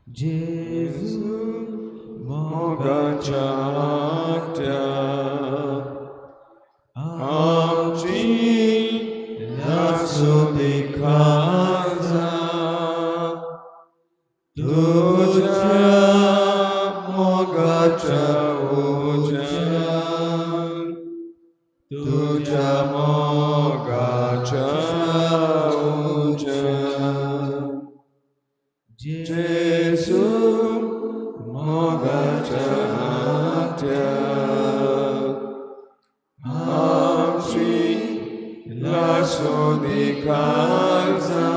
Jesu mogacia actea, amci lasu di casa, tuja mogacia ujan, tuja mogacia ujan. Jesu mogacia actea, amci lasu di casa,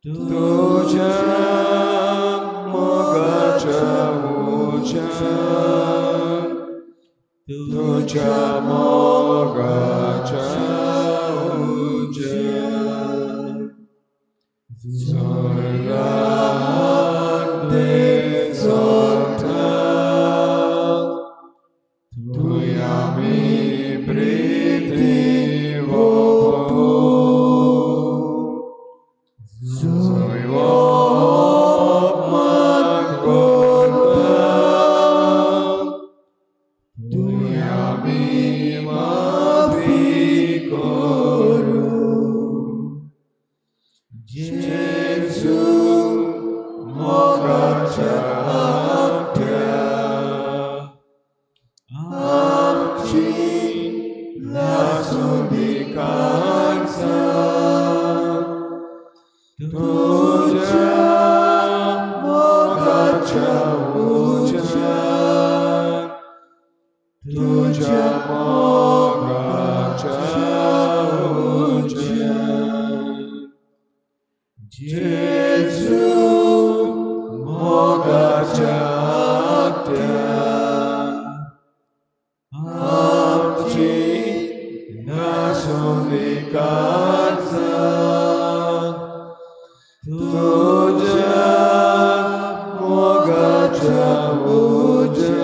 tuja mogacia ujan, tuja mogacia ujan. Zorgante zorta, tuja mi priti vopo, zoi vopman gorta, tuja mi mafikoru. Jesu mogacia actea, amci lasu di casa, tuja mogacia ujan, tuja mogacia ujan. Jesu mogacia actea, amci lasu di casa, tuja mogacia ujan,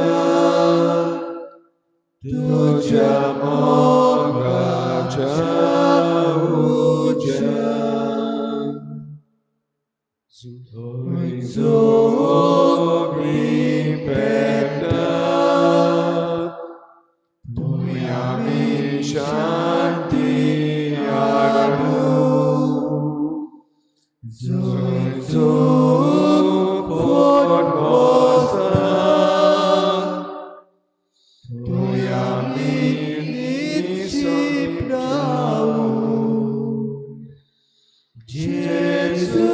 tuja mogacia ujan. Zogli petta, tuja mi shanti agnu, formosa, tuja mi nisipnau. Jesu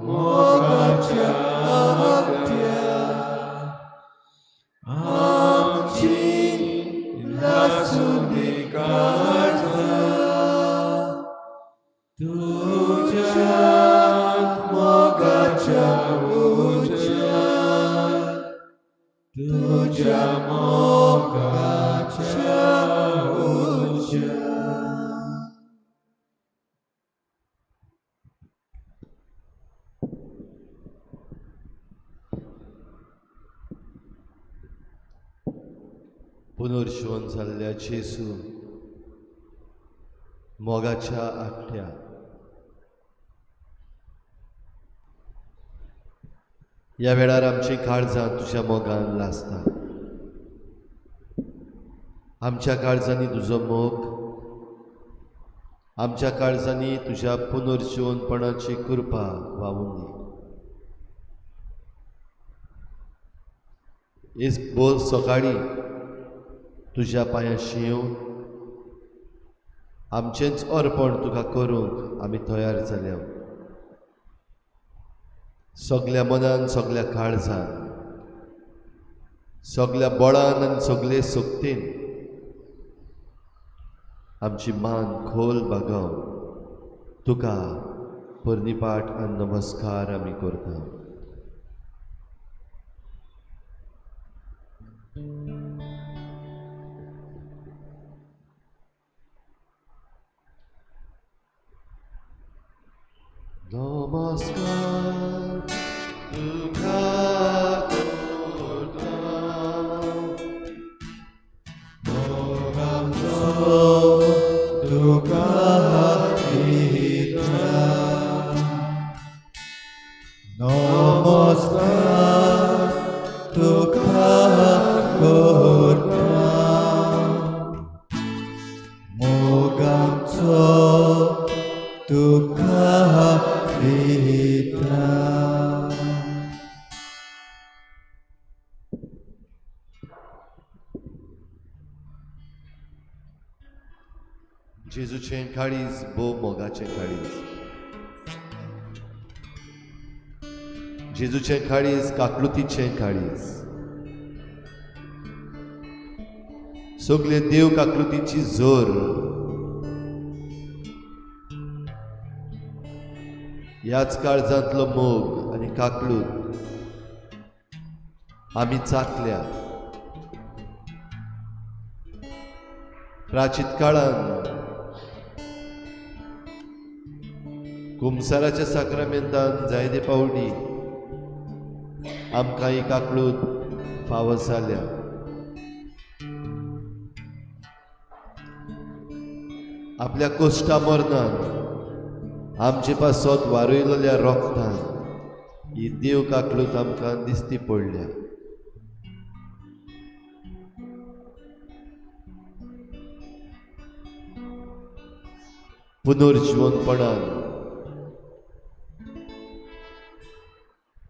mogacia actea, amci lasu di casa, tuja mogacia ujan, tuja mogacia ujan. पुनर्जीवन जाल्ल्या जेसू मोगाच्या आखट्या ह्या वेळार आमची काळजां तुज्या मोगान लासता. आमच्या काळजांनी तुजो मोग, आमच्या काळजांनी तुज्या पुनर्जीवनपणाची कृपा व्हांवून दी. इस बोल सकाळी तुज्या पांयाशी येवन आमचेंच अर्पण तुका करूंक आमी तयार जाल्या. सगळ्या मनान, सगळ्या काळजान, सगळ्या बळान आनी सगळे सोबतीन आमची मान खोल बागावन तुका परनिपाट आनी नमस्कार आमी करता. नमस्कार तुका करता, मोग आमचो तुका दिता. तुका वेता. जेजूचें काळीज भोव मोगाचें काळीज. जेजूचें काळीज काकलुतीचें काळीज. सगळे देव काकलुतीची जोर ह्याच काळजांतलो मोग आनी काकलूत आमी चाखल्या. प्राचीन काळांत कुमसाराच्या साक्रामेंतान जायते पावटी आमकां ही काकलूत फावो जाल्या. आपल्या कोश्टा मरणान आमचे पासत वारयलेल्या रोगतान ही देव काकलूत आमकां दिसती पडल्या. पुनर्जीवनपणान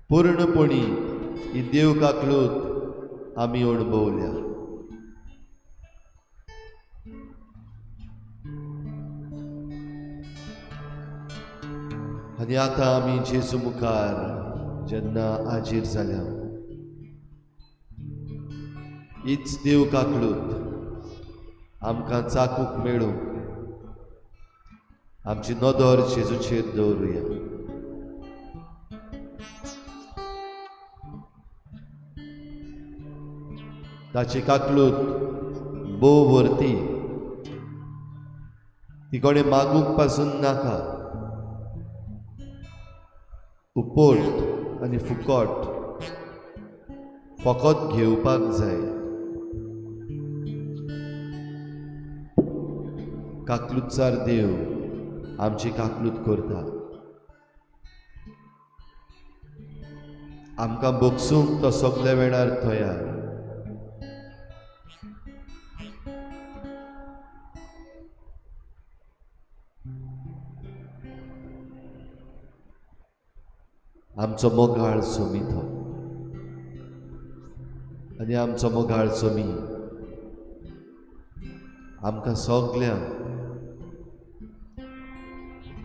पूर्णपणी ही देव काकलूत आमी अणभवल्या. आनी आतां आमी जेजू मुखार जेन्ना हाजीर जाल्या, हीच देव काकलूत आमकां चाकूंक मेळूंक आमची नदर जेजूचेर दवरुया. ताची काकलूत बोव वर्ती, ती कोणें मागूंक पासून नाका. उपोट आनी फुकट फकत घेवपाक जाय. काकलूतचार देव आमची काकलूत करता. आमकां बोगसूंक तो सगल्या वेळार तयार. आमचो मोगाळ सोमी तो आनी आमचो मोगाळ सोमी आमकां सगल्यांक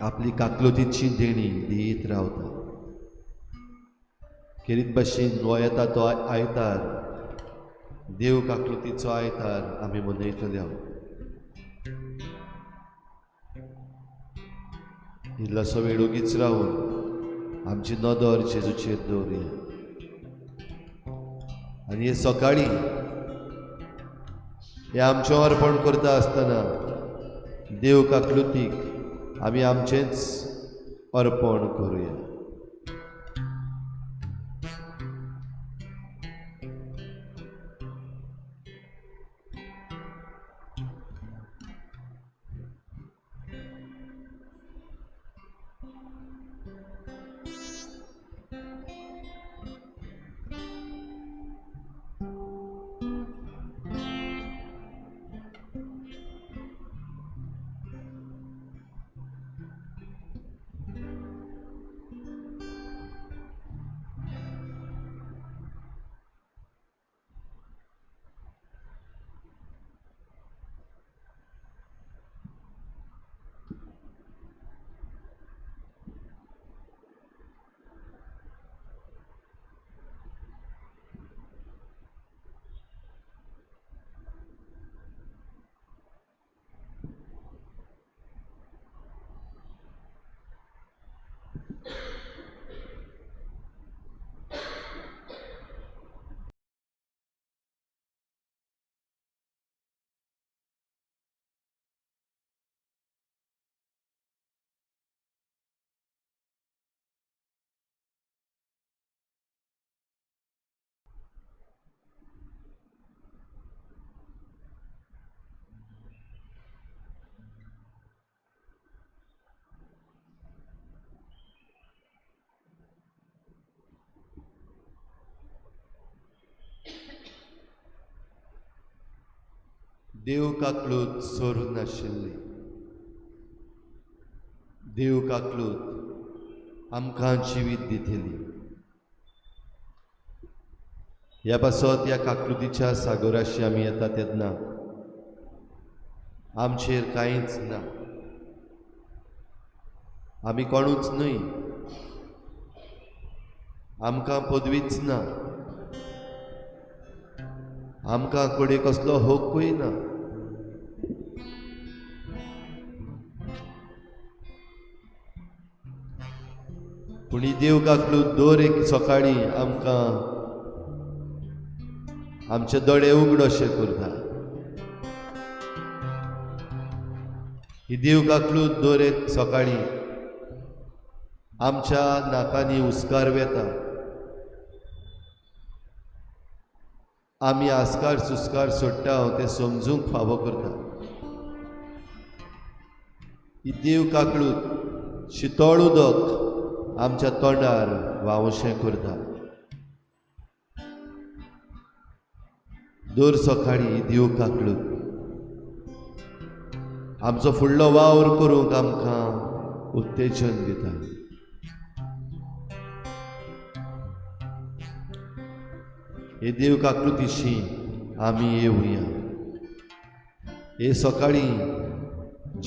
आपली काकलुतीची देणी दित रावता. खेरीत भाशेन हो येता तो आयतार देव काकलुतीचो आयतार आमी मनयतले. इल्लोसो वेळ ओगीच रावन आमची नदर जेजूचेर दवरुया. आनी हे सकाळी हे आमचें अर्पण करता आसतना देव काकलुतीक आमी आमचेंच अर्पण करुया. देव काकलूत सोर नाशिल्ली. देव काकलूत आमकां जिवीत दितली. ह्या पासत ह्या काकलुतीच्या सागोराशी आमी येता तेन्ना आमचेर कांयच ना, आमी कोणूच न्हय, आमकां पदवीच ना, आमकां कोडे कसलो हक्कूय ना. पूण ही देव काकलूत दर एक सकाळी आमकां आमचे दोळे उगडशे करता. ही देव काकलूत दर एक सकाळी आमच्या नाकांनी उस्कार वेता. आमी आस्कार सुस्कार सोडटा ते समजूंक फावो करता. ही देव काकलूत शितळ उदक आमच्या तोंडार व्हांवशें करता. दर सकाळी ही देव काकलूत आमचो फुडलो वावर करूंक आमकां उत्तेजन दिता. हे देव काकलुतीशी आमी येवया. हे सकाळी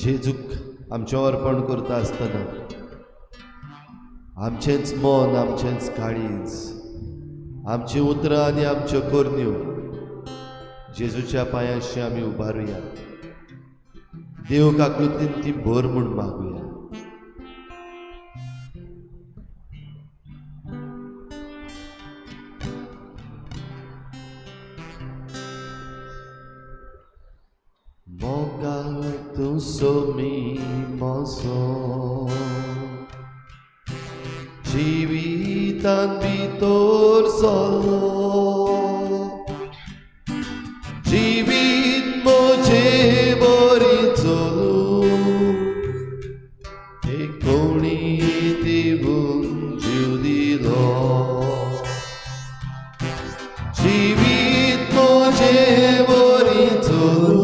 जेजूक आमचें अर्पण करता आसतना आमचेंच मन, आमचेंच काळीज, आमची उतरां आनी आमच्यो करण्यो जेजूच्या पांयाशी आमी उबारुया. देव काकलुतीन ती भर म्हूण मागुया. Mogal tu somi moso Jivitan vitor solo Jivit moje borizolu E koni divun giudilo Jivit moje borizolu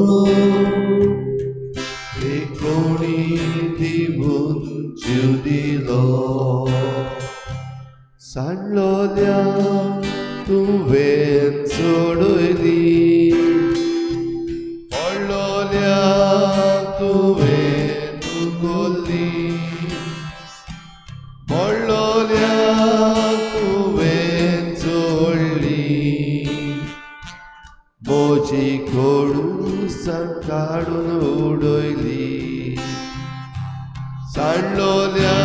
Sanlolia tuven sodoili Orlolia tuven tukolli Orlolia tuven solli Moji kodu sankadun udoili Sanlolia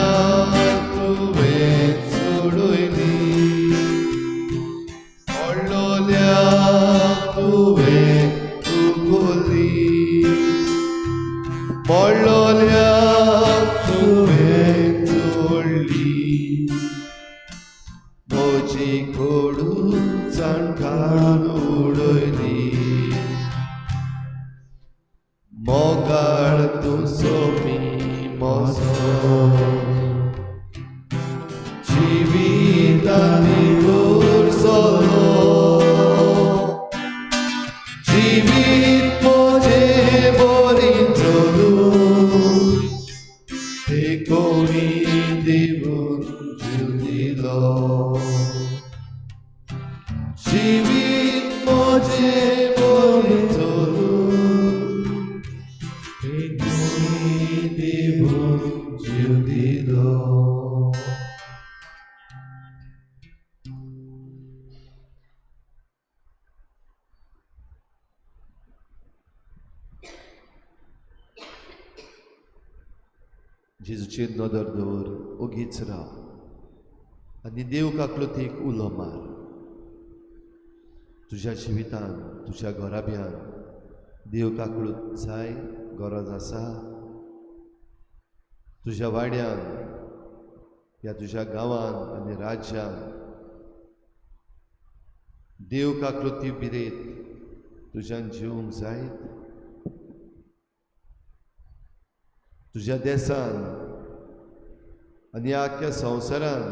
tuven sodoili Orlolia tuven tukolli Orlolia tuven solli Moji kodu sankadun udoili Mogar tu somi moso Jivitani dur solo Jivit moje borizolu E koni divun giudilo Jivit moje borizolu E koni divun giudilo जेजूचेर नदर दवर, ओगीच राव आनी देव काकलुतीक उलो मार. तुज्या जिवितान, तुज्या घोराब्यान देव काकलूत जाय गरज आसा. तुज्या वाड्यान या तुज्या गांवान आनी राज्यान देव काकलुती बिरेत तुज्यान जिवंक जायत. तुज्या देसान आनी आख्या संवसारान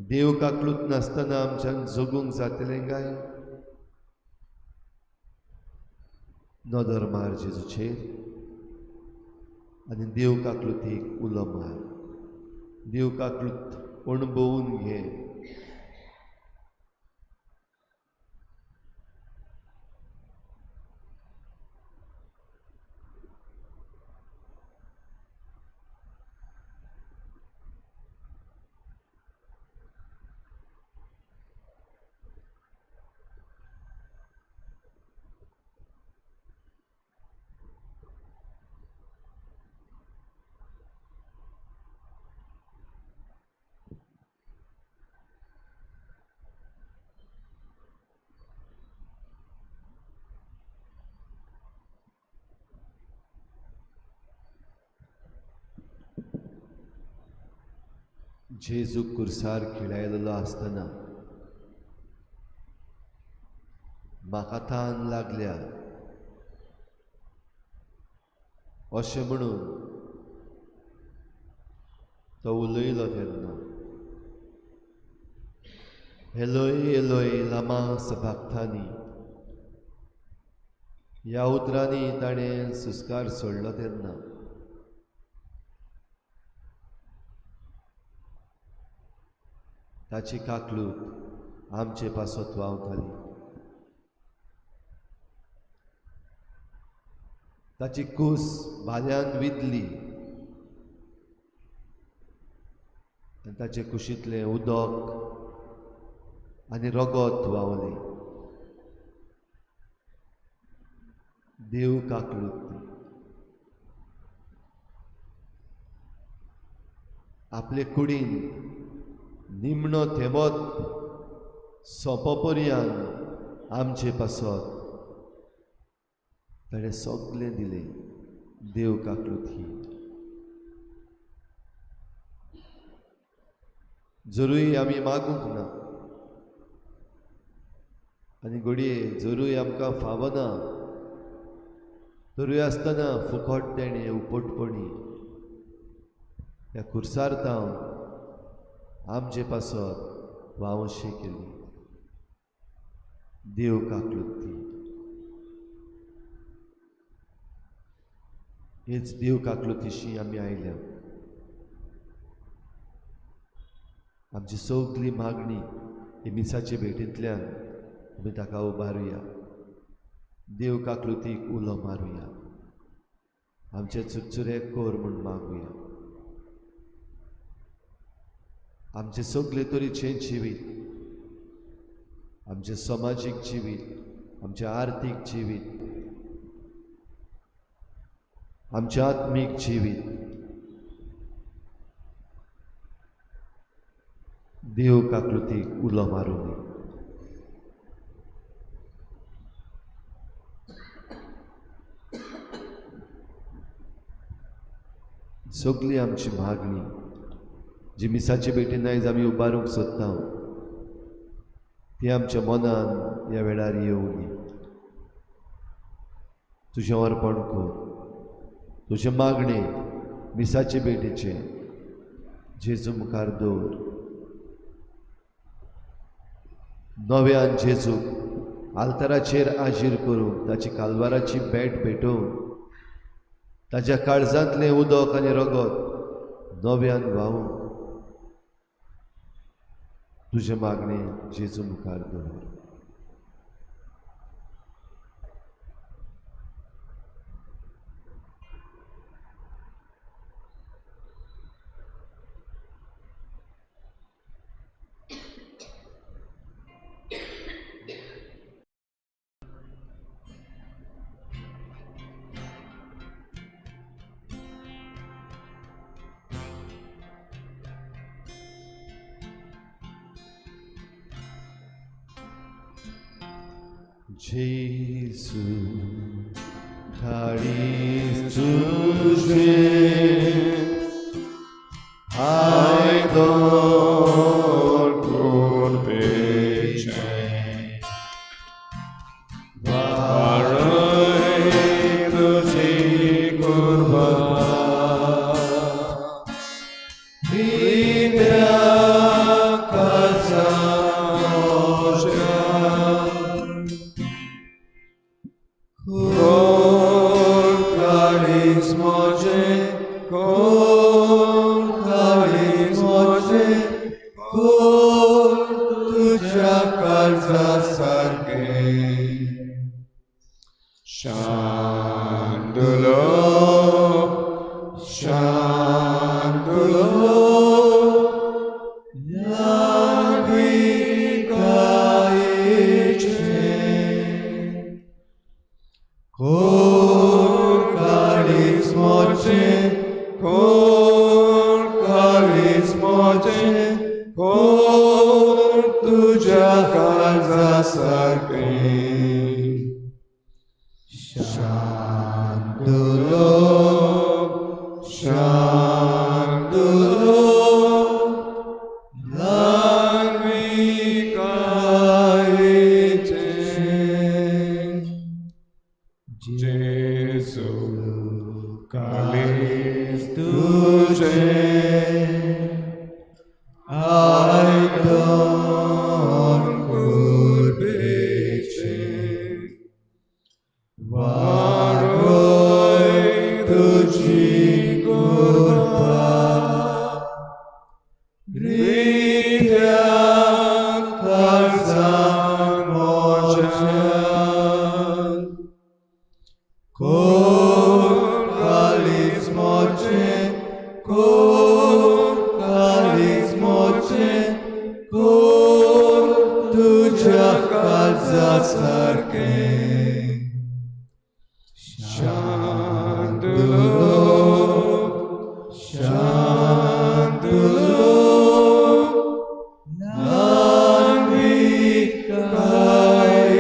देव काकलूत नासतना आमच्यान जगूंक जातलें काय? नदर मार जेजूचेर. आनी देव काकलुतीक उलो मार. देव काकलूत अणभवून घे. जेजू कुर्सार खिळायलेलो आसतना म्हाका तान लागल्या अशें म्हणून तो उलयलो तेन्ना एलोय एलोय लामा सबक्तानी ह्या उतरांनी ताणें सुस्कार सोडलो तेन्ना ताची काकलूत आमचे पासत व्हांवताली. ताची कूस भाल्यान विदली आनी ताचे कुशींतलें उदक आनी रगत व्हांवलें. देव काकलूत आपले कुडींत निमणो थेंबोत सोंपोपर्यंत आमचे पासत ताणें सगळें दिलें. देव काकलूत ही जरूय आमी मागूंक ना आनी घडये जरूय आमकां फावना तरूय आसतना फुकट तेणें उपटपणी ह्या कुर्सार्थांव आमचे पासत वावशी केली. देव काकलूत ती हेच देव काकलुतीशी आमी आयल्या. आमची सगळी मागणी ही मिसाचे भेटींतल्यान आमी ताका उबारुया. देव काकलुतीक उलो मारुया. आमचे चुरचुरे कोर म्हूण मागुया. आमचे सगळे तरेचे जिवीत, आमचे समाजीक जिवीत, आमचे आर्थीक जिवीत, आमचे आत्मीक जिवीत देव काकलुतीक उलो मारूंदी. सगळी आमची मागणी जी मिसाचे भेटीन आयज आमी उबारूंक सोदता ती आमच्या मनान ह्या वेळार येवंदी. तुजें अर्पण कर. तुजे मागणे मिसाचे भेटीचे जेजू मुखार दवर. नव्यान जेजूक आल्ताराचेर आजीर करून ताची कालवाराची भेट भेटोवन ताच्या काळजांतलें उदक आनी रगत नव्यान व्हांवून तुजे मागणे जेजू मुखार दवर. जेजू थाळीस तुझे आयदोर kurpeche varay tuji kurba vidya kasa Kor karismoje तुझ्या काळजासारखे शांतलो शांतलो लागवी कायचे जेसू कालीस तुझे आयदन कुर्बेचे वारोय तुझी कृपा रित्या काळजान मोचन कोण कालीस मोचे कोण कालीस मोचे कोण तुझ्या काळजासारखे शांतलो शांतलो लागवी कायचे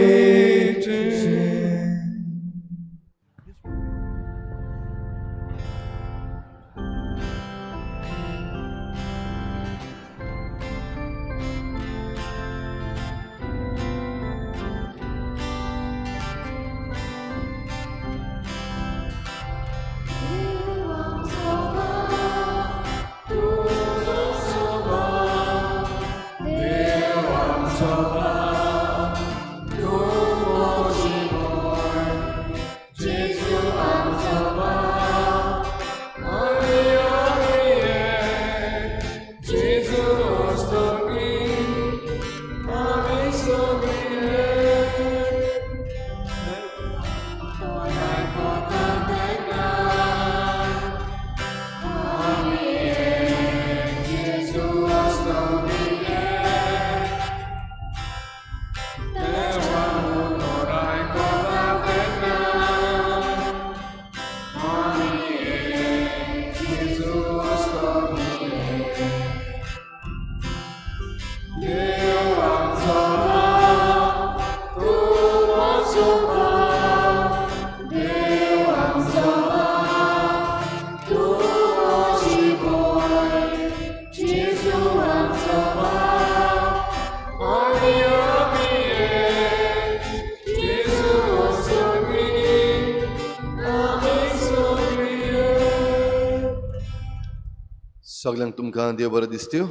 सगळ्यांक तुमकां देव बरो दिसत्यो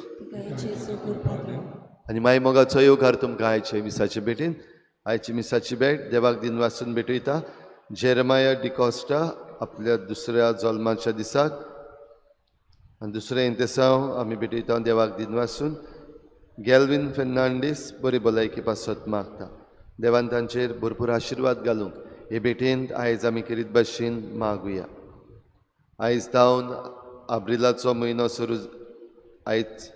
आनी मागीर मोगाचो येवकार तुमकां आयचे मिसाचे भेटेन आयची मिसाची भेट देवाक दिन वाचून भेटयता जेरमाया डिकॉस्टा आपल्या दुसऱ्या जल्माच्या दिसाक आनी दुसरें इंतेसांव आमी भेटयता देवाक दिन वाचून गॅल्विन फेर्नांडीस बरी भलायकी पासत मागता देवान तांचेर भरपूर आशिर्वाद घालूंक हे भेटेंत आयज आमी करीत भाशेन मागुया आयज जावन आब्रिलाचो म्हयनो सुरू आयज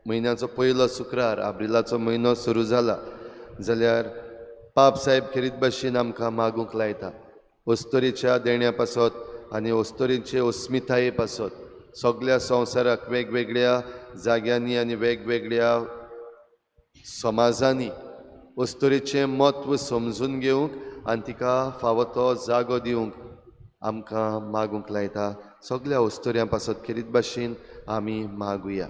म्हयन्याचो पयलो शुक्रार आब्रिलाचो म्हयनो सुरू जाला जाल्यार पाप साहेब खेरीत भाशेन आमकां मागूंक लायता ओस्तोरीच्या देण्या पासत आनी ओस्तोरीचे अस्मिताये पासत सगळ्या संवसाराक वेगवेगळ्या जाग्यांनी आनी वेगवेगळ्या समाजांनी ओस्तोरीचें म्हत्व समजून घेवंक आनी तिका फावो तो जागो दिवंक आमकां मागूंक लायता सगळ्या ओस्तोऱ्यां पासत खेरीत भाशेन आमी मागुया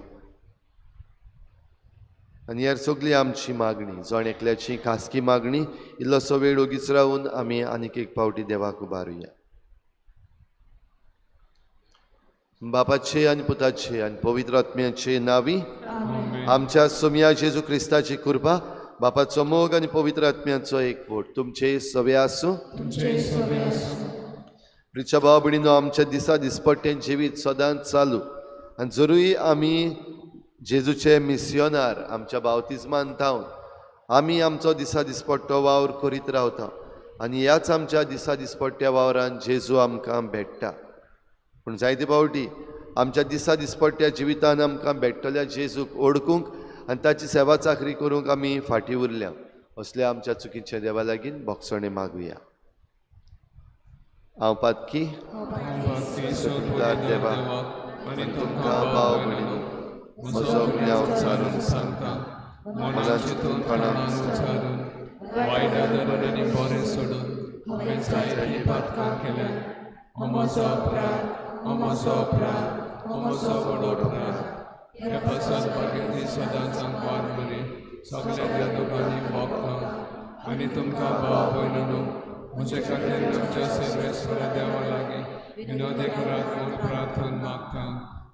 आनी ह्यार सगळी आमची मागणी जण एकल्याची खासगी मागणी इल्लोसो वेळ ओगीच रावन आमी आनीक एक फावटी देवाक उबारुया बापाचे आनी पुताचे आनी पवित्र आत्म्याचे नांवी आमच्या सोम्या जेजू क्रिस्ताची कृपा बापाचो मोग आनी पवित्र आत्म्याचो एकवट तुमचे सवे आसूं प्रिच्या भाव भयणीनो आमच्या दिसा दिसपट्टें जिवीत सदांच चालू आनी जरूय आमी जेजूचे मिस्योनार आमच्या बावतिजमान थावन आमी आमचो दिसा दिसपट्टो वावर करीत रावता आनी ह्याच आमच्या दिसा दिसपट्ट्या वावरान जेजू आमकां भेटता पूण जायते फावटी आमच्या दिसा दिसपट्ट्या जिवितान आमकां भेटटल्या जेजूक ओळखूंक आनी ताची सेवा चाकरी करूंक आमी फाटीं उरल्या. असल्या आमच्या चुकीच्या देवा लागीं बोगसणे मागुया. हांव पातकी देवा आनी तुमकां भाव भयणीनो म्हजो ज्ञाव चालून सांगता मनान चिंतूनपणान विचारून वायट आदरून आनी बरें सोडून हांवें जायतीं पातकां केल्यात. हो म्हजो अपराध, हो म्हजो अपराध, हो म्हजो व्हड अपराध. हे पासून पाकिती सदांच वाद बरी सगळ्या देवांनी मोगता आनी तुमकां भाव भयणीनो म्हजे खातीर तुमच्या सर्वेस्वरा देवा लागीं विनोदी करात म्हूण प्रार्थना मागता.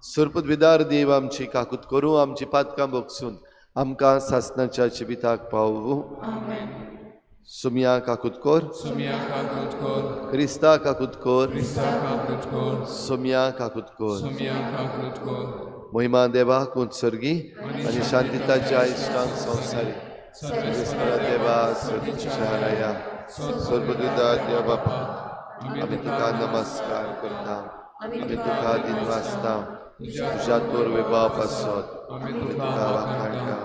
सुरपदविदार देव आमची काकूत करूं, आमची पातकां बोगसून आमकां सासणाच्या जिविताक पावूं. सुमिया काकूत कोर, सुमिया काकूत कोर, क्रिस्ता काकूत कोर, क्रिस्ता काकूत कोर, सुमिया काकूत कोर, सुमिया काकूत कोर. महिमा देवाक उत्सर्गी आनी शांतिताच्या इश्टांक संवसारी सर्वेस्वरा देवा सदीच्या राया सुरपदविदार देव बापा आमी तुका नमस्कार करता. आमी तुका दिनवासता तुज्या तोर विभाव पासत आमी तुका वाखाणटा.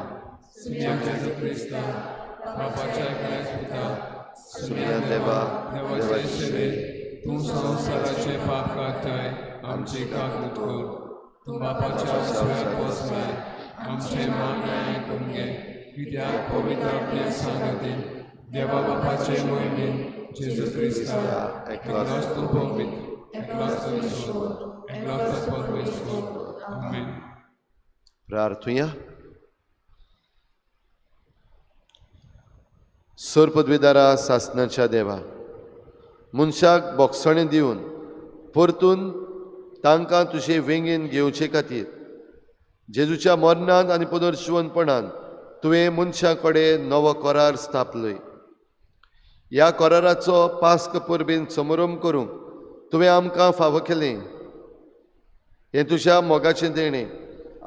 सुमिया जेजू क्रिस्ता बापाच्या एकल्याच पुता सुमिया देवा देवाचे शरीर तूं संवसाराचे पाप काडटाय आमची काकूत कोर. तूं बापाच्या उजव्याक बसलाय आमचे मागणें आयकून घे. कित्याक पवित्र आपल्या सांगतीन देवा बापाचे मोहिमेन जेजू क्रिस्ता एकलोच तूं पवित्र, एकलोच तूं ईश्वर, एकलोच परमेश्वर. आमेन. प्रार्थुया. सुरपदविदारा सासणाच्या देवा मनशाक बोगसणें दिवन परतून तांकां तुजे वेंगेन घेवचे खातीर जेजूच्या मरणांत आनी पुनर्जीवनपणान तुवें मनशा कडेन नवो करार स्थापलय. ह्या कराराचो पास्क परबेन समारंभ करूंक तुवें आमकां फावो केलें. हें तुज्या मोगाचें देणें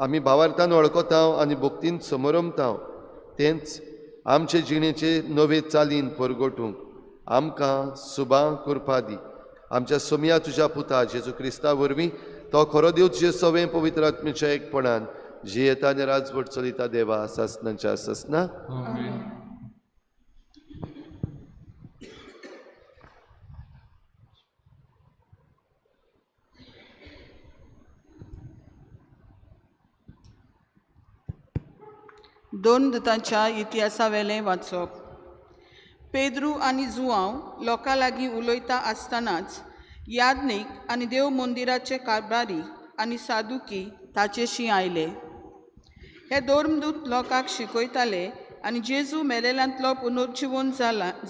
आमी भावार्थान वळखता आनी भक्तीन समरमता. तेंच आमचे जिणेचे नवे चालीन परगटूंक आमकां सुबां करपा दी. आमच्या सुमिया तुज्या पुता जेजू क्रिस्ता वरवीं तो खरो देव तुजे सवें पवित्र आत्मेच्या एकपणान जियेता आनी राजवट चलयता देवा सासणाच्या सासना. दोन दुतांच्या इतिहासा वेलें वाचप. पेद्रू आनी जुआंव लोकां लागीं उलयता आसतनाच याज्ञीक आनी देव मंदिराचे कारभारी आनी सादुकी ताचेशी आयले. हे धर्मदूत लोकांक शिकयताले आनी जेजू मेलेल्यांतलो पुनर्जीवन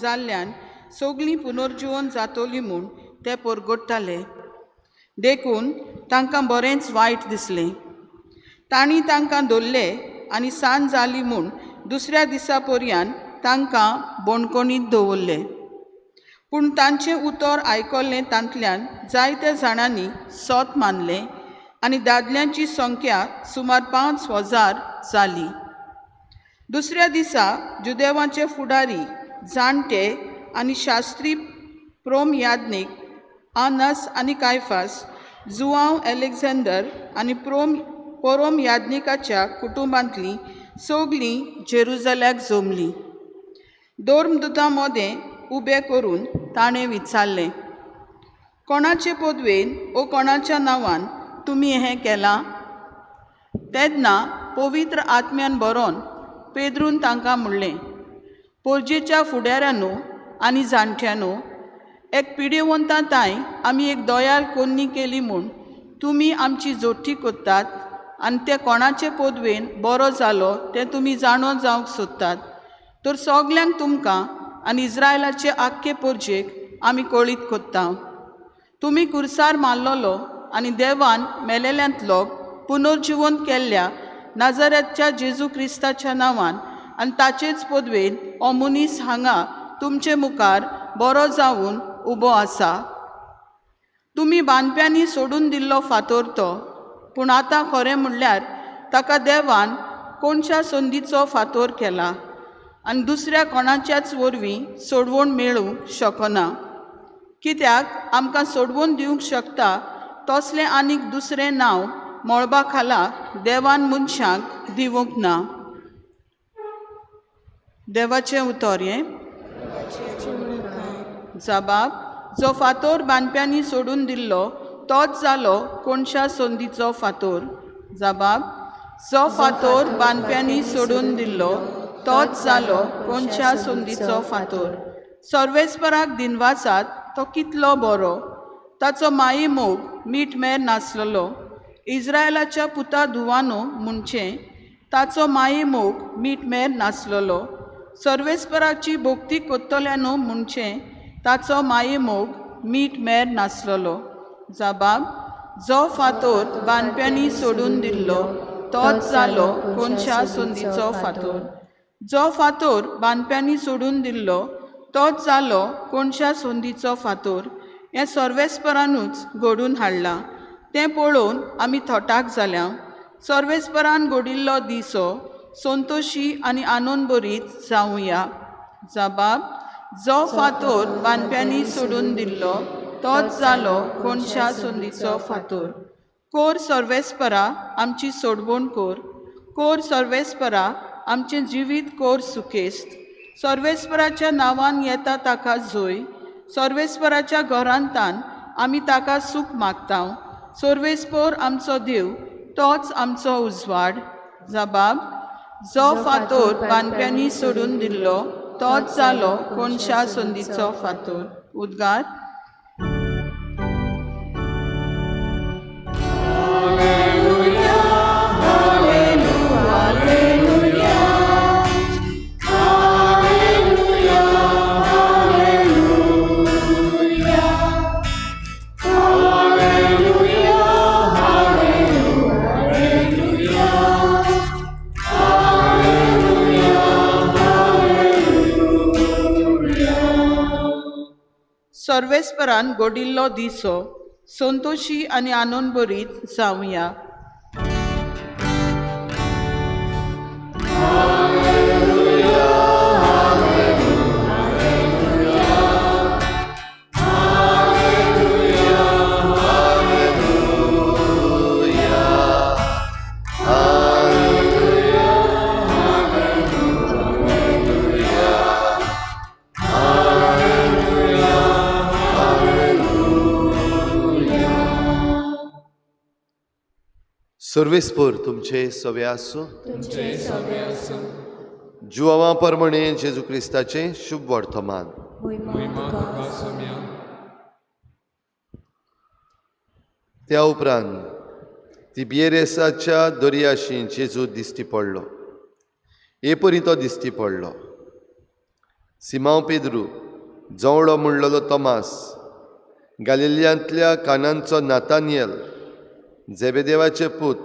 जाल्ल्यान सगळीं पुनर्जीवन जातली म्हूण ते परगडटाले. देखून तांकां बरेंच वायट दिसलें. तांणी तांकां धरले आनी सांज जाली म्हूण दुसऱ्या दिसा पर्यान तांकां बोणकोणींत दवरले. पूण तांचें उतर आयकल्लें तांतल्यान जायत्या जाणांनी सोत मानलें आनी दादल्यांची संख्या सुमार 5,000 जाली. दुसऱ्या दिसा जुदेवांचे फुडारी जाणटे आनी शास्त्री प्रोम याज्ञीक आनस आनी कायफास जुआंव एलेक्झांडर आनी पोरोम याज्ञिकाच्या कुटुंबांतलीं सगळीं जेरुजल्याक जमलीं. धर्मदुतां मदें उबें करून ताणें विचारलें, कोणाचे पदवेन ओ कोणाच्या नांवान तुमी हें केलां? तेन्ना पवित्र आत्म्यान बरोवन पेद्रून तांकां म्हणलें, पोरजेच्या फुडाऱ्यांनो आनी जाणट्यांनो, एक पिडेवंतांताय आमी एक दोयाल कोन्नी केली म्हूण तुमी आमची जोडटी कोत्तात आनी ते कोणाचे पदवेन बरो जालो तें तुमी जाणून जावंक सोदतात. तर सगल्यांक तुमकां आनी इस्रायलाचे आख्खे पोरजेक आमी कळीत कोत्ता. तुमी कुर्सार मारलोलो आनी देवान मेलेल्यांतलो पुनर्जीवन केल्ल्या नाजरेतच्या जेजू क्रिस्ताच्या नांवान आनी ताचेच पदवेन हो मनीस हांगा तुमचे मुखार बरो जावन उबो आसा. तुमी बांदप्यांनी सोडून दिल्लो फातर तो, पूण आतां खरें म्हणल्यार ताका देवान कोणच्या संदीचो फातर केला आनी दुसऱ्या कोणाच्याच वरवीं सोडवण मेळूंक शकना. कित्याक आमकां सोडवण दिवंक शकता तसलें आनीक दुसरें नांव मळबा खाला देवान मनशांक दिवंक ना. देवाचें उतर हें जबाब. जो फातोर बांदप्यांनी सोडून दिल्लो तोच जालो कोणशा संदीचो फातोर. जबाब. जो फातोर बांदप्यांनी सोडून दिल्लो तोच जालो कोणशा संदीचो फातोर. सर्वेस्पराक दिनवासात तो कितलो बरो, ताचो माये मोग मीठ मेर नासलेलो. इस्रायलाच्या पुता धुवानो म्हणचे ताचो माये मोग मीठ मेर नासलेलो. सर्वेस्पराची भोक्ती कोत्तल्यानो म्हणचे ताचो माये मोग मीठ मेर नासलेलो. जबाब. जो फातोर बांदप्यांनी सोडून दिल्लो तोच जालो कोणशा संदीचो फातोर. जो फातोर बांदप्यांनी सोडून दिल्लो तोच जालो कोणशा संदीचो फातोर हें सर्वेस्परानूच घडून हाडलां. तें पळोवन आमी थोटाक जाल्या. सर्वेस्परान घडिल्लो दिसो संतोशी आनी आनंदभरीत जावुया. जबाब. जो फातोर बांदप्यांनी सोडून दिल्लो तोच जालो कोणशा संदीचो फातोर. कोर सर्वेस्परा आमची सोडवण कोर. कोर सर्वेस्परा आमचें जिवीत कोर सुकेस्त. सर्वेस्पराच्या नांवान येता ताका जोय. सर्वेस्पराच्या घरांतान आमी ताका सूख मागता. सर्वेस्पर आमचो देव तोच आमचो उजवाड. जबाब. जो फातोर बांदप्यांनी सोडून दिल्लो तोच जालो कोणशा संदीचो फातोर. उद्गार. सर्वेस्परान घडिल्लो दिसो संतोशी आनी आनंदभरीत जावुया. सर्वेस्पर तुमचे सवे आसूं. जुवांवा प्रमाणे जेजू क्रिस्ताचे शुभ वर्तमान. त्या उपरांत तिबिएरेसाच्या दर्याशी जेजू दिश्टी पडलो. एपरी तो दिश्टी पडलो. सिमांव पेद्रू, जवळो म्हणलेलो तोमास, गालिलियांतल्या कानांचो नातानियल, जेबेदेवाचे पूत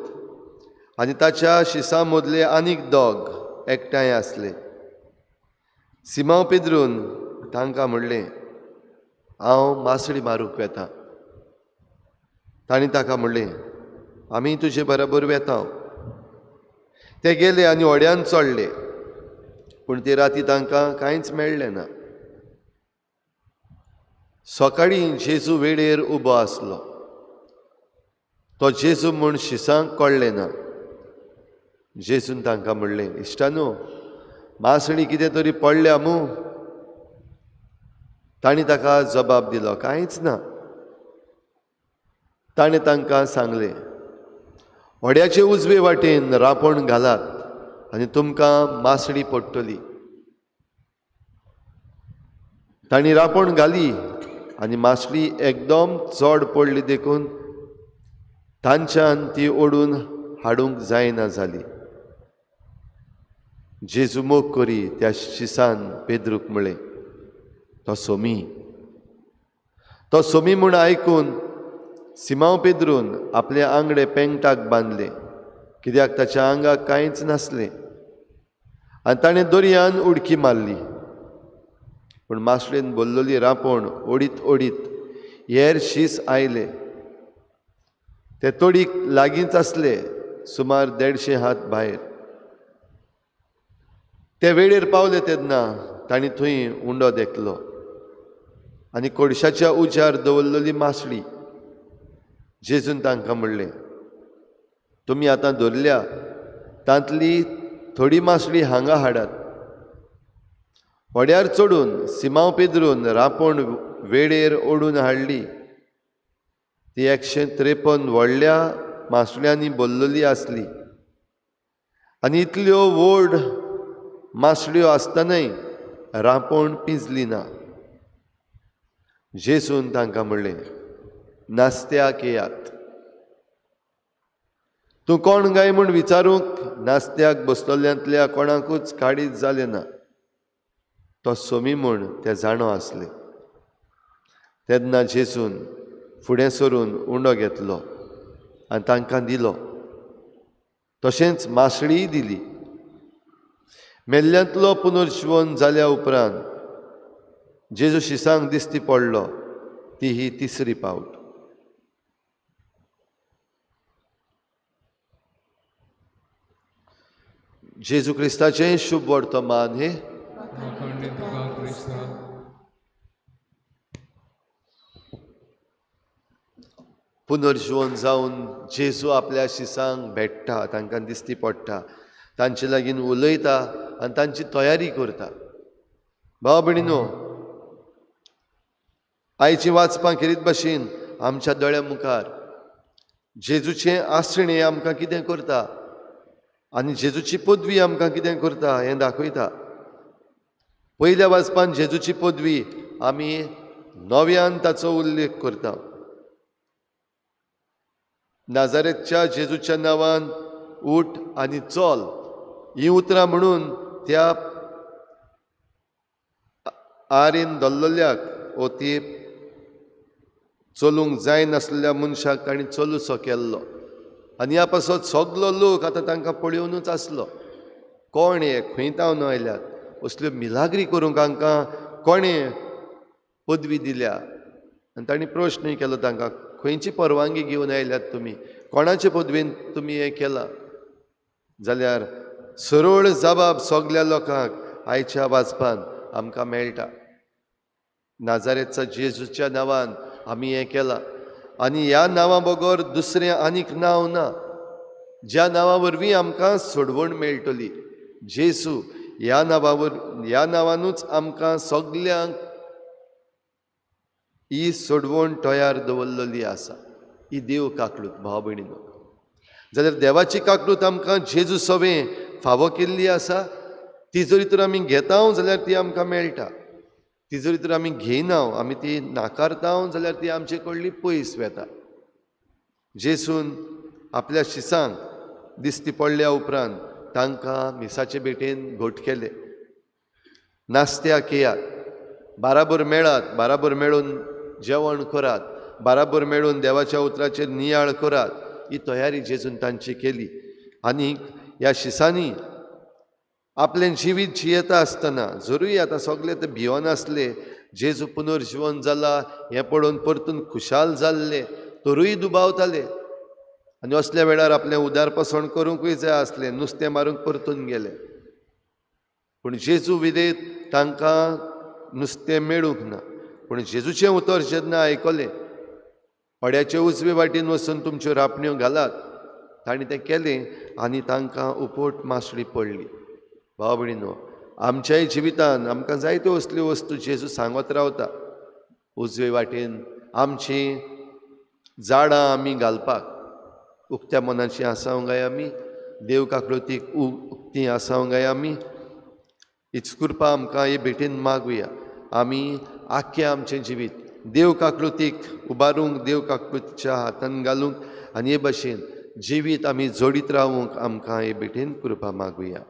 आनी ताच्या शिसां मदले आनीक दोग एकठांय आसले. सिमांव पेद्रून तांकां म्हणलें, हांव मासळी मारूंक वेतां. तांणी ताका म्हणलें, आमी तुजे बरोबर वेतां. ते गेले आनी व्हड्यान चडले, पूण ते राती तांकां कांयच मेळ्ळें ना. सकाळीं जेजू वेळेर उबो आसलो. तो जेजू म्हूण शिसांक कळ्ळें ना. जेजून तांकां म्हणलें, इश्टानो, मासळी कितें तरी पडल्या मू? तांणी ताका जबाब दिलो, कांयच ना. ताणें तांकां सांगलें, व्हड्याचे उजवे वाटेन रांपण घालात आनी तुमकां मासळी पडटली. तांणी रांपण घाली आनी मासळी एकदम चड पडली देखून तांच्यान ती ओडून हाडूंक जायना जाली. जेजू मोग करी त्या शिसान पेद्रूक म्हळें, तो सोमी. तो सोमी म्हूण आयकून सिमांव पेद्रून आपले आंगडे पेंगटाक बांदले, कित्याक ताच्या आंगाक कांयच नासलें. आनी ताणें दर्यान उडकी मारली. पूण मासळेन भरलेली रांपण ओडीत ओडीत हेर शीस आयले. ते तोडीक लागींच आसले, सुमार 150 हात भायर. ते वेळेर पावले तेन्ना तांणी थंय उंडो देखलो आनी कोडशाच्या उजार दवरलेली मासळी जेजून तांकां म्हणलें, तुमी आतां धरल्या तांतली थोडी मासळी हांगा हाडात. व्हड्यार चडून सिमांव पेदरून रांपोण वेळेर ओडून हाडली. ती 153 व्हडल्या मासळ्यांनी भरलेली आसली. आनी इतल्यो व्हड मासळ्यो आसतनय रांपोण पिंजली ना. जेजून तांकां म्हणलें, नास्त्याक येयात. तूं कोण काय म्हूण विचारूंक नास्त्याक बसतल्यांतल्या कोणाकूच काडीत जालें ना. तो सोमी म्हूण ते जाणो आसले. तेन्ना जेजून फुडें सरून उंडो घेतलो आनी तांकां दिलो. तशेंच मासळीय दिली. मेल्ल्यांतलो पुनर्जीवन जाल्या उपरांत जेजू शिसांक दिश्टी पडलो. ती ही तिसरी पावट. जेजू क्रिस्ताचें शुभ वर्तमान हे पुनर्जीवन जावन जेजू आपल्या शिसांक भेटता, तांकां दिश्टी पडटा, तांचे लागीं उलयता आनी तांची तयारी करता. भाव भयणीनो, आयची वाचपां करीत भाशेन आमच्या दोळ्या मुखार जेजूचें आसण हें आमकां कितें करता आनी जेजूची पदवी आमकां कितें करता हें दाखयता. पयल्या वाचपान जेजूची पदवी आमी नव्यान ताचो उल्लेख करता. नाजारेतच्या जेजूच्या नांवान उठ आनी चल ही उतरां म्हणून त्या आरेन दल्लोल्याक ओ ती चलूंक जाय नासलेल्या मनशाक ताणें चलूसो केल्लो. आनी ह्या पासत सगलो लोक आतां तांकां पळयोनूच आसलो. कोण हे खंय तावन आयल्यात, असल्यो मिलाग्री करूंक हांकां कोणें पदवी दिल्या. आनी ताणें प्रश्नय केलो तांकां, खंयची परवानगी घेवन आयल्यात तुमी, कोणाचे पदवेन तुमी हें केलां. जाल्यार सरळ जबाब सगल्या लोकांक आयच्या वाचपान आमकां मेळटा. नाजारेतच्या जेजूच्या नांवान आमी हें केलां. आनी ह्या नांवा बगर दुसरें आनीक नांव ना ज्या नांवा वरवीं आमकां सोडवण मेळटली. जेजू ह्या नांवानूच आमकां सगल्यांक ही सोडवण तयार दवरलेली आसा. ही देव काकलूत भाव भयणीनो. जाल्यार देवाची काकलूत आमकां जेजू सवें फावो केल्ली आसा. ती जरी तर आमी घेता जाल्यार ती आमकां मेळटा. ती जरी तर आमी घेयना, आमी ती नाकारता जाल्यार ती आमचे कडली पयस वेता. जेजून आपल्या शिसांक दिश्टी पडल्या उपरांत तांकां मिसाचे भेटेन घोट केले. नास्त्याक येयात, बाराबर मेळात, बाराबर मेळून जेवण करात, बाराबर मेळून देवाच्या उतराचेर नियाळ करात. ही तयारी जेजून तांची केली. आनी ह्या शिसांनी आपलें जिवीत जियेता आसतना जरूय आतां सगळे ते भियोन आसले, जेजू पुनर्जीवन जाला हें पळोवन परतून खुशाल जाल्ले, तरूय दुबावताले. आनी असल्या वेळार आपलें उदारपसण करूंकूय जाय आसलें, नुस्तें मारूंक परतून गेले. पूण जेजू विदेत तांकां नुस्तें मेळूंक ना. पूण जेजूचें उतर जेन्ना आयकलें, पड्याचे उजवे वाटेन वचून तुमच्यो रापण्यो घालात, ताणें तें केलें आनी तांकां उपोट मासळी पडली. भाव भयणीनो, आमच्याय जिवितान आमकां जायत्यो असल्यो वस्तू जेजू सांगत रावता. उजवे वाटेन आमचीं झाडां आमी घालपाक उक्त्या मनाची आसांव गाय आमी, देव काकलुतीक उक्तीं आसांव गाय आमी. हीच कृपा आमकां हे भेटेन मागुया. आमी आख्खें आमचें जिवीत देव काकलुतीक उबारूंक, देव काकलुतीच्या हातान घालूंक आनी हे भाशेन जिवीत आमी जोडीत रावूंक आमकां हे भेटेन कृपा मागुया.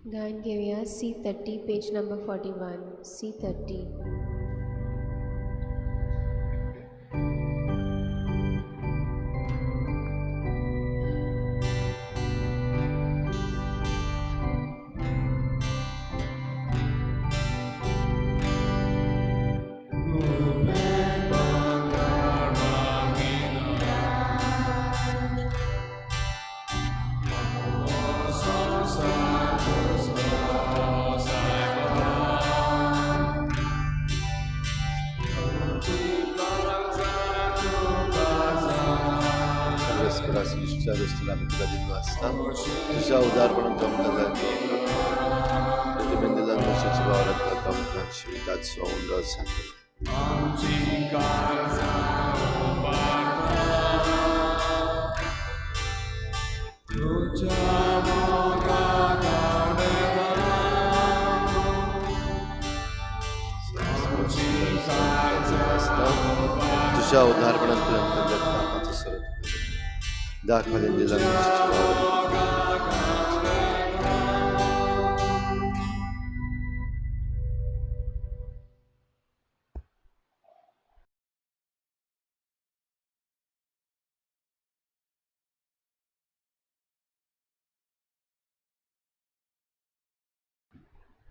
गायन घेऊया C30 page number 41. C30. Son आसतना आमी तुका दिल्लो आसता तुज्या उदारपणान आमकां जाय तुवें दिला नशेच्या वावरांतल्या आमकां जिविताचो उंडो सांग आमची काळजां तुझ्या मोगात आवडला आमची काळजां तुझ्या उदारपणान तुवें आमकां जगपाचो सरत दाखवलें दिला नशेच्या वावरांत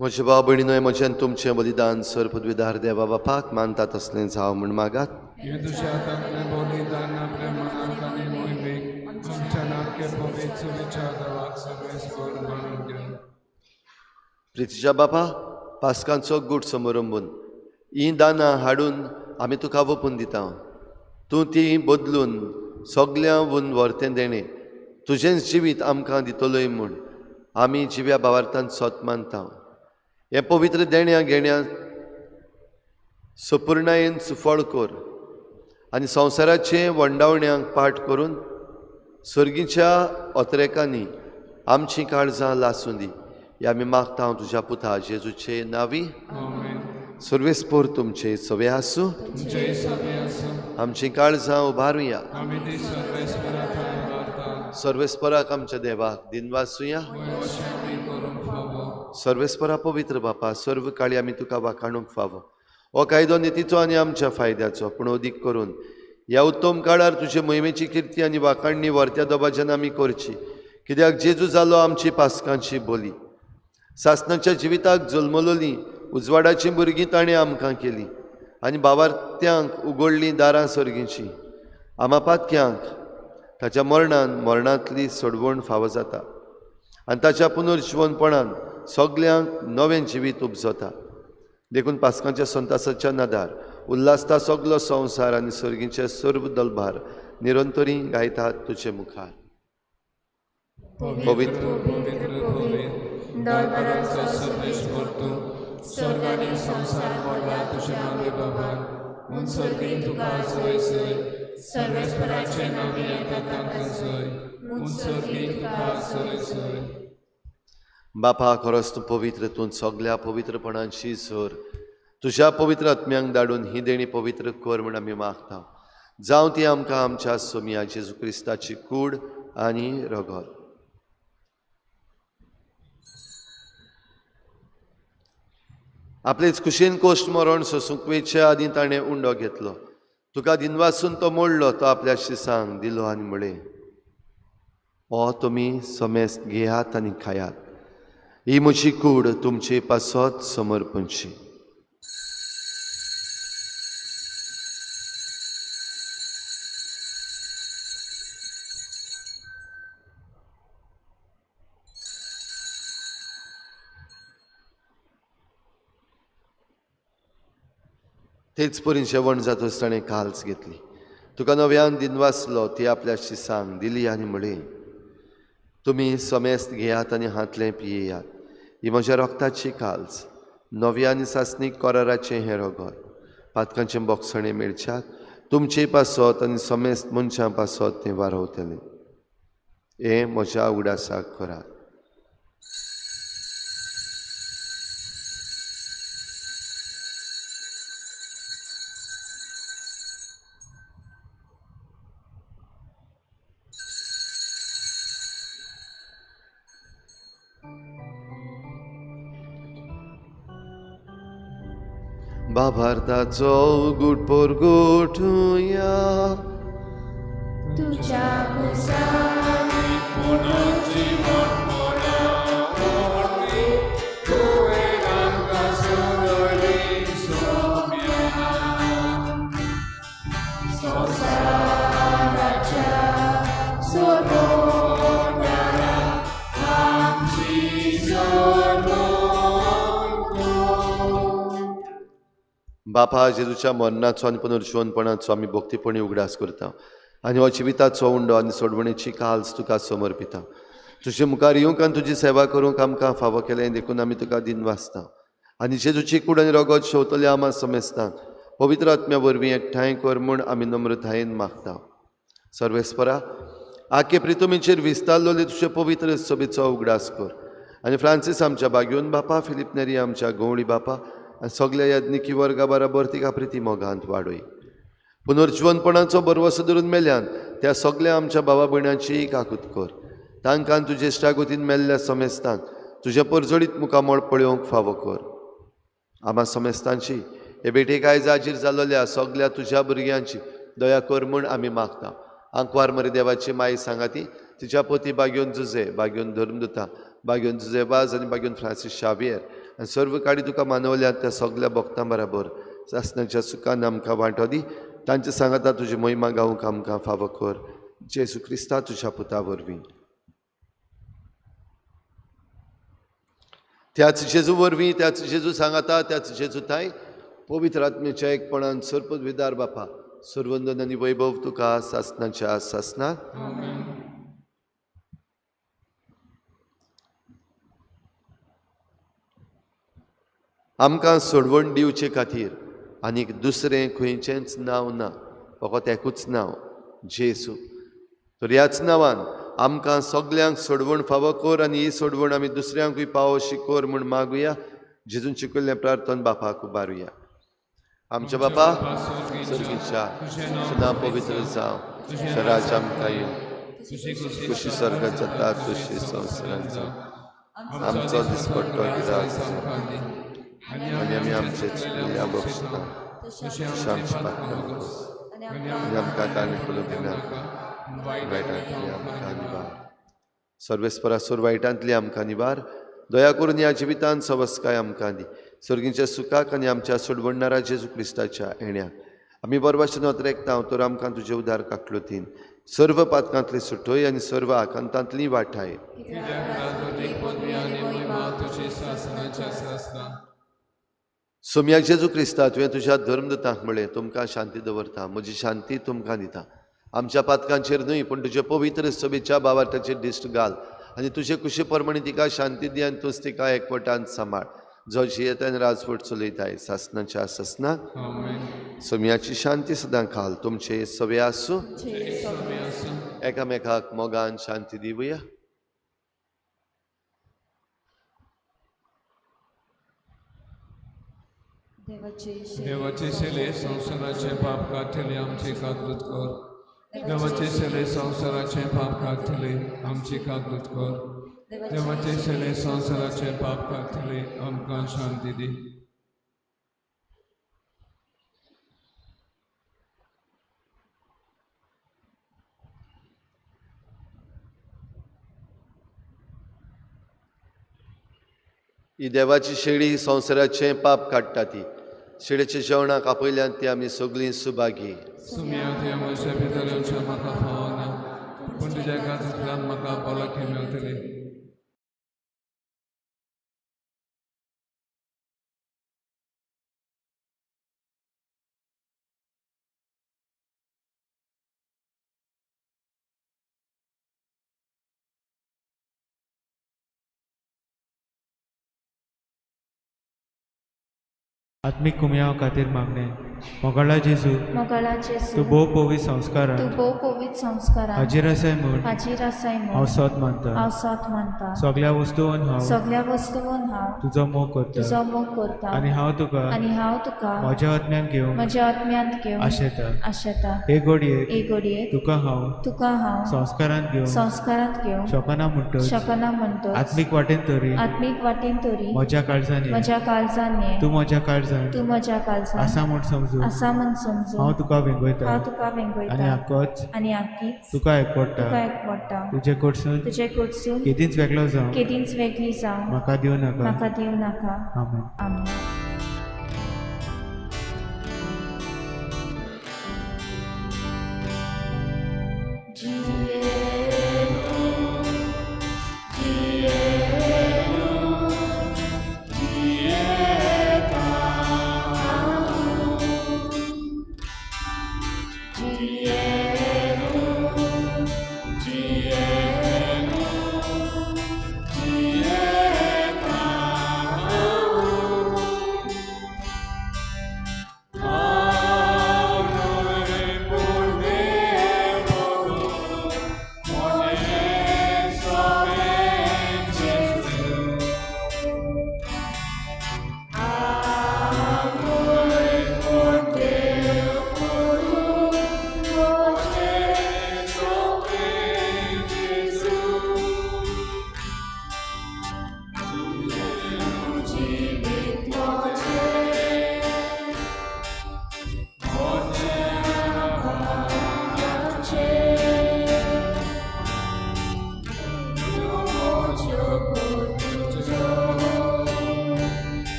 म्हजे भाव भयणीनो म्हजें तुमचें बलिदान सर पदवीदार देवा बापाक मानता तसलें जावं म्हूण मागात हे तुझ्या हातांतलें बलिदान आपल्या मनाक आनी मोहिमेक आमच्या नाटके पवित्र चुलीच्या देवाक सगळे स्वर मानून घेवन प्रितीच्या बापा पास्कांचो गूट समारंभून ही दानां हाडून आमी तुका ओपून दिता तूं ती बदलून सगळ्यां वून व्हरतें देणें तुजेंच जिवीत आमकां दितलोय म्हूण आमी जिव्या भावार्थान सोत मानता हे पवित्र देण्या घेण्या सपूर्णायेन सुफळ कर आनी संवसाराचे वंडावण्यांक पाठ करून सर्गीच्या अत्रेकांनी आमची काळजां लासूं दी हे आमी मागता तुज्या पुता जेजूचे नांवी सर्वेस्पोर तुमचे सवे आसूं आमची काळजां उबारुया सर्वेस्पराक आमच्या देवाक दिनवासुया सर्वेस्परा पवित्र बापा सर्व काळी आमी तुका वाखाणूंक फावो हो कायदो नितीचो आनी आमच्या फायद्याचो पूण अदीक करून ह्या उत्तम काळार तुजे मोहिमेची किर्ती आनी वाखाणणी व्हरत्या दबाज्यान आमी करची कित्याक जेजू जालो आमची पास्कांची बोली सासणाच्या जिविताक जल्मलोली उजवाडाची भुरगीं ताणें आमकां केली आनी भावार्थ्यांक उगडलीं दारां सर्गीची आमापातक्यांक ताच्या मरणांतली सोडवण फावो जाता आनी ताच्या पुनर्जीवनपणान सगल्यांक नवें जिवीत उपजता देखून पास्कांच्या संतासाच्या नदार उल्हासता सगलो संवसार आनी सर्गीचे सर्व दलबार निरंतरी गायतात तुजे मुखार पवित्र बापा खरोच तूं पवित्र तूं सगळ्या पवित्रपणांची सर तुज्या पवित्र आत्म्यांक धाडून ही देणी पवित्र कर म्हूण आमी मागता जावं ती आमकां आमच्या सोमिया जेजू क्रिस्ताची कूड आनी रगत आपलेच कुशीन कोश्ट मरण सोसूंक वेचे आदी ताणें उंडो घेतलो तुका दिनवासून तो मोडलो तो आपल्या शिसांक दिलो आनी म्हळें हो तुमी समेस्त घेयात आनी खायात ही म्हजी कूड तुमचे पासत समर्पणची तेच परी जेवण जातच ताणें काल्स घेतली तुका नव्यान दिनवासलो ती आपल्या शिसांक दिली आनी म्हळें तुमी समेस्त घेयात आनी हातलें पियेयात ही म्हज्या रोगताची काल्स नव्या आनी सासणीक कराराचें हें रगत पातकांचे बोगसणे मेळच्यात तुमचे पासत आनी समेस्त मनशां पासत तें वारवतलें हें म्हज्या उडासाक करात बाभारताचो गुटपोर गोठुया तुझ्या कुसानी पुनर्जीवन मोडावणी तुवें आमकां सोडली सोम्या संवसाराच्या सोडोनारा आमची सोडोन बापा जेजूच्या मरणाचो आनी पुनर्जीवनपणाचो आमी भक्तीपणी उगडास करता आनी हो जिविताचो उंडो आनी सोडवणेची काल्स तुका समर्पिता. तुजे मुखार येवंक आनी तुजी सेवा करूंक आमकां फावो केलें देखून आमी तुका दिनवासता. आनी जेजूची कूड आनी रगत शेवतले आमा समेस्तान पवित्र आत्म्या वरवीं एकठांय कर म्हूण आमी नम्रतायेन मागता. सर्वेस्परा, आखे प्रितुमीचेर विस्तारलोले तुजे पवित्र सभेचो उगडास कर. आनी फ्रांसीस आमच्या बागेवन बापा, फिलीप नेरी आमच्या गवळी बापा आनी सगल्या यज्ञिकी वर्गा बराबर तिका प्रिती मोगांत वाडय. पुनर्जीवनपणाचो बरवसो धरून मेल्यान त्या सगल्या आमच्या भावा भयणांची काकूत कर. तांकां तुजे इश्टागोतीन मेल्ल्या समेस्तान तुजे परजडीत मुखामळ पळोवंक फावो कर. आमा समेस्तांची हे भेटेक आयज हाजीर जाल्ल्या सगल्या तुज्या भुरग्यांची दया कर म्हूण आमी मागता. आंकवार मरे देवाची माई सांगाती तिच्या पोती बागेवन जुजे, बागेवन धर्मदुता, बागेवन जुजेबाज आनी बागेवन फ्रांसीस शावियर आनी सर्व काडी तुका मानवल्यात त्या सगल्या भक्तां बराबर सासणाच्या सुखान आमकां वांटो दी. तांचे सांगाता तुजी महिमा गावूंक आमकां फावो कर. जेजू क्रिस्ता तुज्या पुता वरवीं. त्याच जेजू वरवीं, त्याच जेजू सांगाता, त्याच जेजू ताई पवित्र आत्म्याच्या एकपणान सरपद विदार बापा सर्वंदन आनी वैभव तुका सासणाच्या सासना. आमकां सोडवण दिवचे खातीर आनीक दुसरें खंयचेंच नांव ना, फकत एकूच नांव जेजू. तर ह्याच नांवान आमकां सगल्यांक सोडवण फावो कर आनी ही सोडवण आमी दुसऱ्यांकूय पावोशी कर म्हूण मागुया. जेजून शिकयल्लें प्रार्थना बापाक उबारुया. आमच्या बापा सर्गीच्या तुजें नांव पवित्र जावं, तुजें राज्य आमकां येवं, खुशी स्वर्गात जाता तशी संवसारांत जावं. आमचो दिसपट्टो गिराक आनी आमी आमचे चुकलेल्या बक्षता तशें आमची पातळ आनी आमकां काणी करूंक नाका, वायटांतली आमकां निवार. सर्वेस्परासूर वायटांतली आमकां निवार. दया करून ह्या जिवितांत सवस्काय आमकां दी. सर्गीच्या सुखाक आनी आमच्या सोडवणणारा जेजू क्रिस्ताच्या येण्याक आमी बरे भाशेन वतरेकता. तर आमकां तुजे उदार काकलुतीन सर्व पातकांतली सुटोय आनी सर्व आकांतांतली वाटाय. सोम्या जेजू क्रिस्ता तुवें तुज्या धर्मदतांक म्हळें तुमकां शांती दवरता, म्हजी शांती तुमकां दिता. आमच्या पातकांचेर न्हय पूण तुजे पवित्र सभेच्या भावार्थाचेर दिश्ट घाल आनी तुजे कुशी प्रमाणे तिका शांती दी आनी तूंच तिका एकवटान सांबाळ. जो जियेतान राजवट चलयताय सासणाच्या सासनाक. सोम्याची शांती सदां खाल तुमचे सवे आसूं. एकामेकाक मोगान शांती दिवया. देवाचे शेले संसाराचे पाप काठले आमची काकूत कर. देवाचे शेले संसाराचे पाप काठले आमची काकूत कर. देवाचे शेले संसाराचे पाप काठले आमकां शांती दी. ही देवाची शेळी संसाराचे पाप काडटा ती. शेळेच्या जेवणाक आपयल्यान ती आमी सगळीं सुभागी. सुम्या ते म्हज्या भितरच्या म्हाका फावना पूण तुज्या कातरांतल्यान म्हाका पलकी मेळटली. आत्मिक कुमयाव खातीर मागणें. मोगाळा जेजू तूं भोव पवित्र संस्कारान हाजीर आसाय म्हूण हांव सत मानता. सगळ्या वस्तूंत हांव तुजो मोग करता आनी हांव तुका म्हज्या आत्म्यान घेवंक आशेता. हे घडयेक तुका हांव संस्कारांत घेवन शकना म्हणटच आत्मीक वाटेन तरी म्हज्या काळजांनी तूं म्हज्या काळजांत आसा म्हूण समजू. हांव तुका वेंगयता आनी आख्खीच तुका एकवडटा. तुजे कडसून केदींच वेगळो जावं म्हाका दिवं नाका. आमेन. Dieu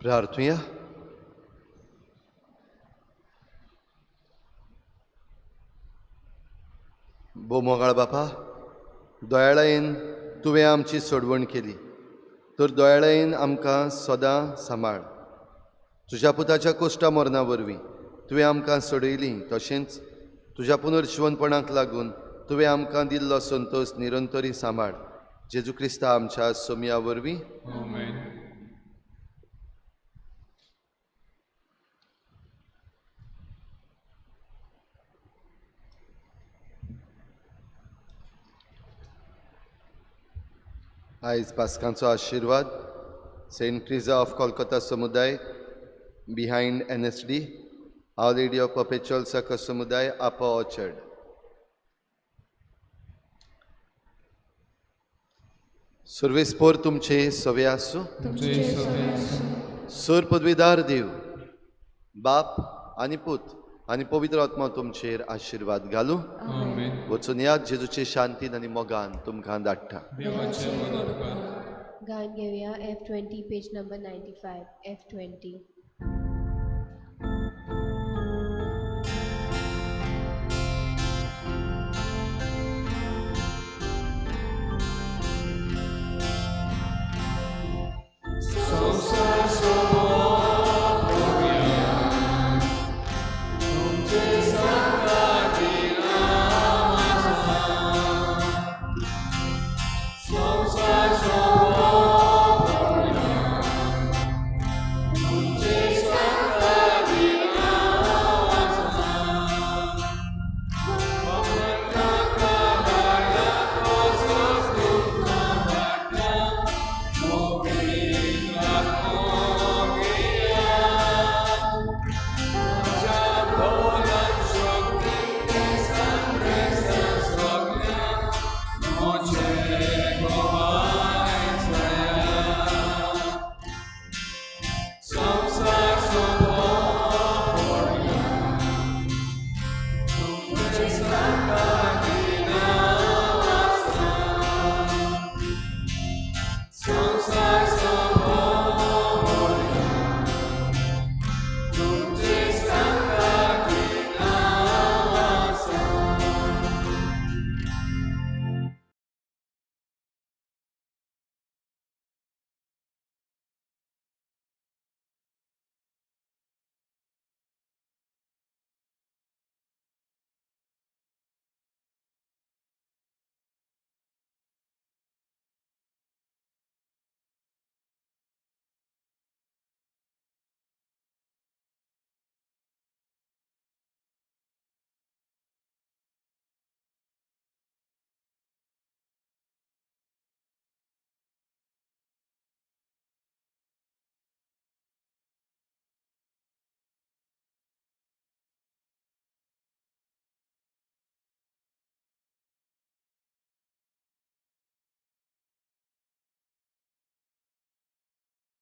प्रार्थुया. बो मोगाळ बापा, दोयाळायेन तुवें आमची सोडवण केली, तर दोयाळायेन आमकां सदां सांबाळ. तुज्या पुताच्या कोश्टा मरणा वरवीं तुवें आमकां सोडयली, तशेंच तुज्या पुनर्जीवनपणाक लागून तुवें आमकां दिल्लो संतोश निरंतरी सांबाळ. जेजू क्रिस्ता आमच्या सोमया वरवीं. आमेन. आयज पास्कांचो आशिर्वाद सेंट ट्रिजा ऑफ कोलकाता समुदाय behind NSD, our lady of perpetual succour समुदाय अपर ऑर्चर्ड. सर्वेस्पोर तुमचे सवे आसूं. तुमचे सवे आसूं. सर पदवीदार देव, बाप आनी पूत आनी पवित्र आत्मा तुमचेर आशिर्वाद घालूं. आमेन. वचून याद जेजूचे शांतीन आनी मोगान तुमकां धाडटा. देवाचे मदत कर. गायन घेऊया F20 पेज नंबर 95 F20.